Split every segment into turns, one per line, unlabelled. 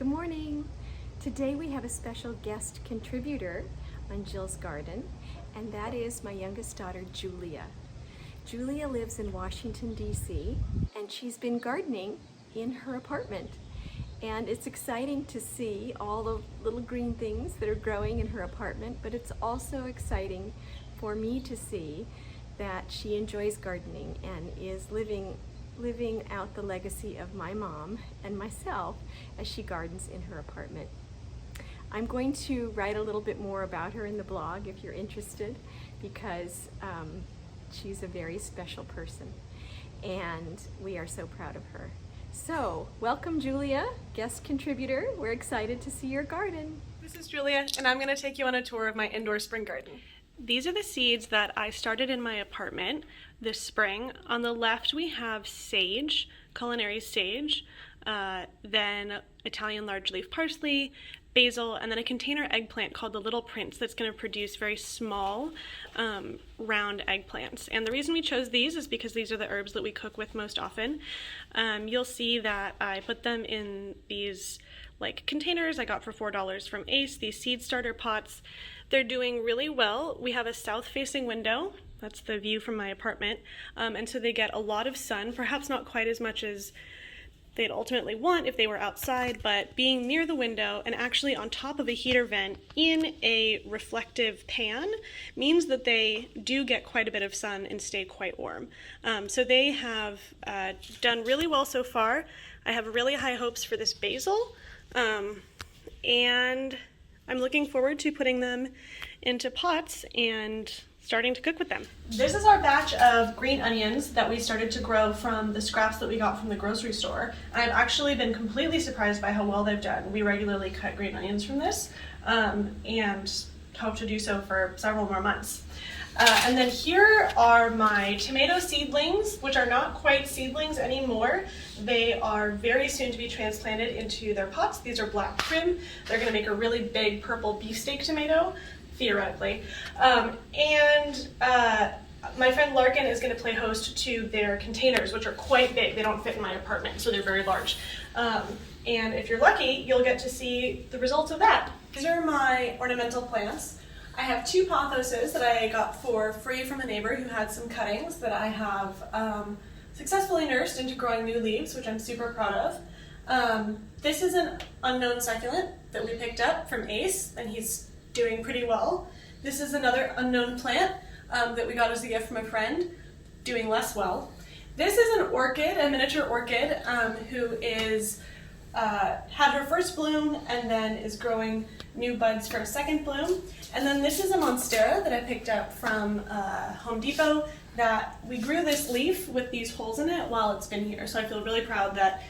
Good morning. Today we have a special guest contributor on Jill's Garden, and that is my youngest daughter, Julia. Julia lives in Washington, D.C., and she's been gardening in her apartment. And it's exciting to see all the little green things that are growing in her apartment, but it's also exciting for me to see that she enjoys gardening and is living out the legacy of my mom and myself as she gardens in her apartment. I'm going to write a little bit more about her in the blog if you're interested, because she's a very special person and we are so proud of her. So, welcome Julia, guest contributor. We're excited to see your garden.
This is Julia, and I'm going to take you on a tour of my indoor spring garden. These are the seeds that I started in my apartment this spring. On the left we have sage, culinary sage, then Italian large leaf parsley, basil, and then a container eggplant called the Little Prince that's going to produce very small round eggplants. And the reason we chose these is because these are the herbs that we cook with most often. You'll see that I put them in these containers I got for $4 from Ace, these seed starter pots. They're doing really well. We have a south-facing window. That's the view from my apartment. And so they get a lot of sun, perhaps not quite as much as they'd ultimately want if they were outside, but being near the window and actually on top of a heater vent in a reflective pan means that they do get quite a bit of sun and stay quite warm. So they have done really well so far. I have really high hopes for this basil, and I'm looking forward to putting them into pots and starting to cook with them. This is our batch of green onions that we started to grow from the scraps that we got from the grocery store. I've actually been completely surprised by how well they've done. We regularly cut green onions from this and hope to do so for several more months. And then here are my tomato seedlings, which are not quite seedlings anymore. They are very soon to be transplanted into their pots. These are black trim. They're going to make a really big purple beefsteak tomato, theoretically. My friend Larkin is going to play host to their containers, which are quite big. They don't fit in my apartment, so they're very large. And if you're lucky, you'll get to see the results of that. These are my ornamental plants. I have two pothoses that I got for free from a neighbor who had some cuttings that I have successfully nursed into growing new leaves, which I'm super proud of. This is an unknown succulent that we picked up from Ace, and he's doing pretty well. This is another unknown plant that we got as a gift from a friend, doing less well. This is an orchid, a miniature orchid, who is had her first bloom and then is growing new buds for a second bloom. And then this is a monstera that I picked up from Home Depot that we grew this leaf with these holes in it while it's been here. So I feel really proud that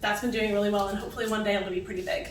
that's been doing really well, and hopefully one day it'll be pretty big.